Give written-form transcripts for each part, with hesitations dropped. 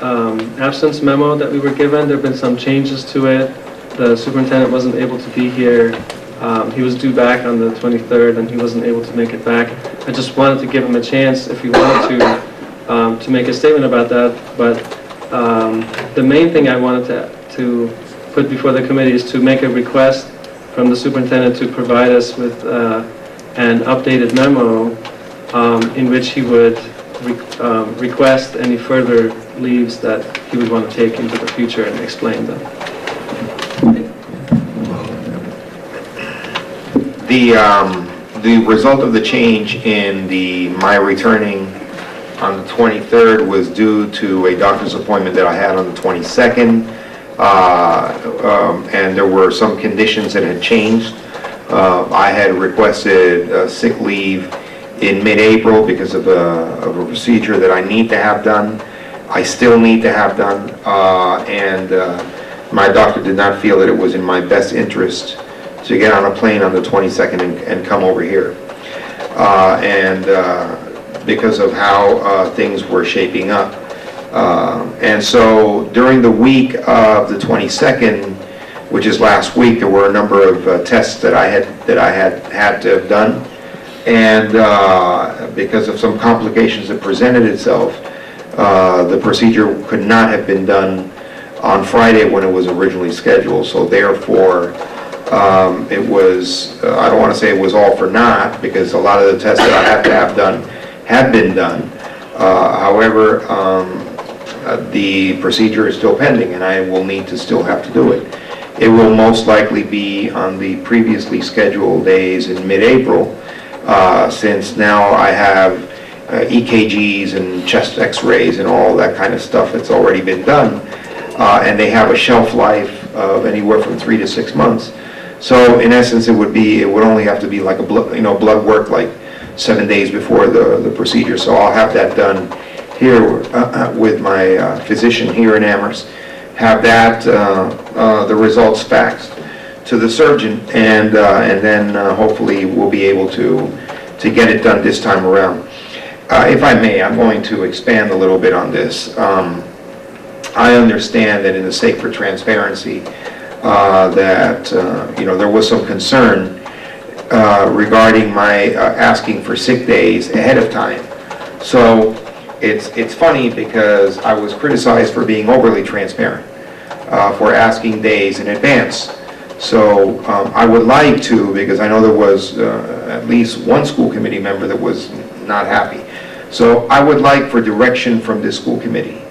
absence memo that we were given. There have been some changes to it. The superintendent wasn't able to be here. He was due back on the 23rd, and he wasn't able to make it back. I just wanted to give him a chance, if he wanted to make a statement about that. But the main thing I wanted to put before the committee is to make a request from the superintendent to provide us with an updated memo in which he would request any further leaves that he would want to take into the future and explain them. The result of the change in my returning on the 23rd was due to a doctor's appointment that I had on the 22nd, and there were some conditions that had changed. I had requested sick leave in mid-April because of a procedure that I need to have done. I still need to have done, and my doctor did not feel that it was in my best interest to get on a plane on the 22nd and come over here. Because of how things were shaping up. And so during the week of the 22nd, which is last week, there were a number of tests that I had to have done. And because of some complications that presented itself, the procedure could not have been done on Friday when it was originally scheduled. So therefore, it was, I don't want to say it was all for naught, because a lot of the tests that I had to have done have been done. However, the procedure is still pending, and I will need to still have to do it. It will most likely be on the previously scheduled days in mid-April, since now I have EKGs and chest x-rays and all that kind of stuff that's already been done, and they have a shelf life of anywhere from 3 to 6 months. So in essence, it would only have to be like a blood work like 7 days before the procedure. So I'll have that done here with my physician here in Amherst, have that the results faxed to the surgeon, and then hopefully we'll be able to get it done this time around. If I may, I'm going to expand a little bit on this. I understand that in the sake for transparency, that there was some concern regarding my asking for sick days ahead of time. So it's funny because I was criticized for being overly transparent, for asking days in advance. So I would like to, because I know there was at least one school committee member that was not happy. So I would like for direction from this school committee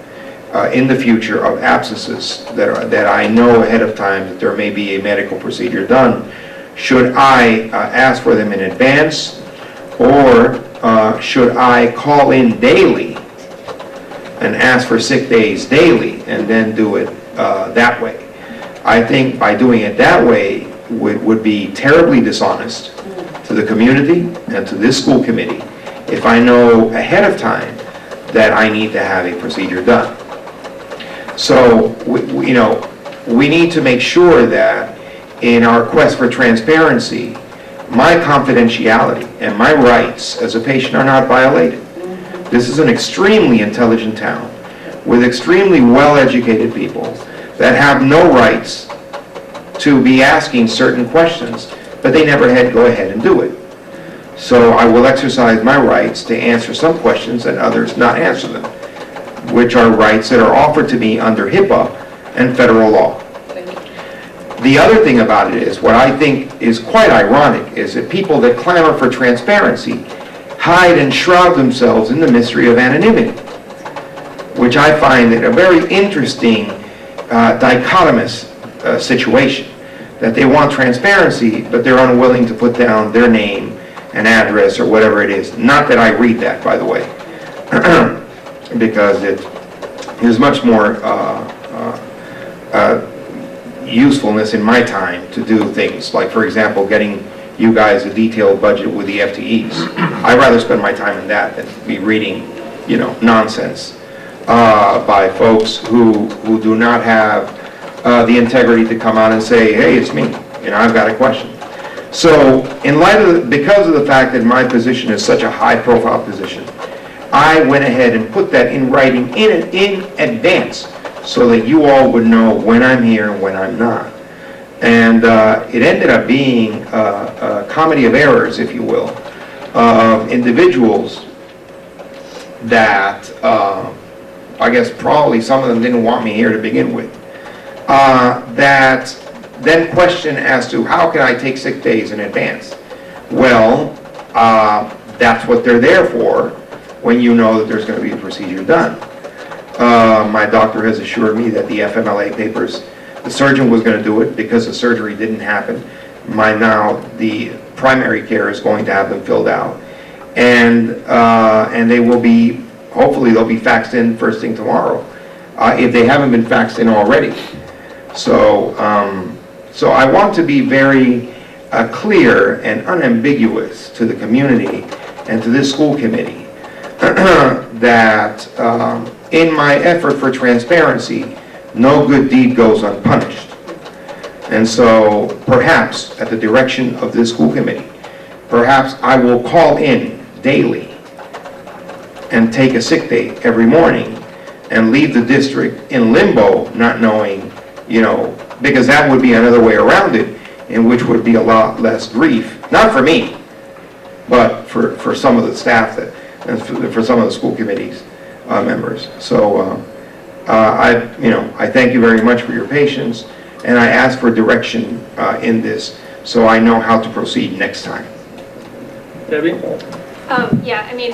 in the future of absences that I know ahead of time that there may be a medical procedure done. Should I ask for them in advance, or should I call in daily and ask for sick days daily and then do it that way? I think by doing it that way would be terribly dishonest to the community and to this school committee if I know ahead of time that I need to have a procedure done. So we need to make sure that in our quest for transparency, my confidentiality and my rights as a patient are not violated. This is an extremely intelligent town with extremely well-educated people that have no rights to be asking certain questions, but they never go ahead and do it. So I will exercise my rights to answer some questions and others not answer them, which are rights that are offered to me under HIPAA and federal law. The other thing about it is, what I think is quite ironic, is that people that clamor for transparency hide and shroud themselves in the mystery of anonymity, which I find a very interesting dichotomous situation, that they want transparency, but they're unwilling to put down their name and address or whatever it is. Not that I read that, by the way, because there's much more usefulness in my time to do things like, for example, getting you guys a detailed budget with the FTEs. I'd rather spend my time in that than be reading, nonsense by folks who do not have the integrity to come out and say, hey, it's me, I've got a question. So in light of because of the fact that my position is such a high-profile position, I went ahead and put that in writing in advance so that you all would know when I'm here and when I'm not. And it ended up being a comedy of errors, if you will, of individuals that I guess probably some of them didn't want me here to begin with, that then question as to how can I take sick days in advance? Well, that's what they're there for when you know that there's going to be a procedure done. My doctor has assured me that the FMLA papers, the surgeon was going to do it because the surgery didn't happen. The primary care is going to have them filled out. And they will be, hopefully they'll be faxed in first thing tomorrow, if they haven't been faxed in already. So, so I want to be very clear and unambiguous to the community and to this school committee that in my effort for transparency, no good deed goes unpunished. And so perhaps at the direction of this school committee, perhaps I will call in daily and take a sick day every morning and leave the district in limbo, not knowing, you know, because that would be another way around it, in which would be a lot less grief, not for me, but for some of the staff that, and for some of the school committee's members. So I thank you very much for your patience, and I ask for direction in this so I know how to proceed next time. Debbie? Yeah, I mean,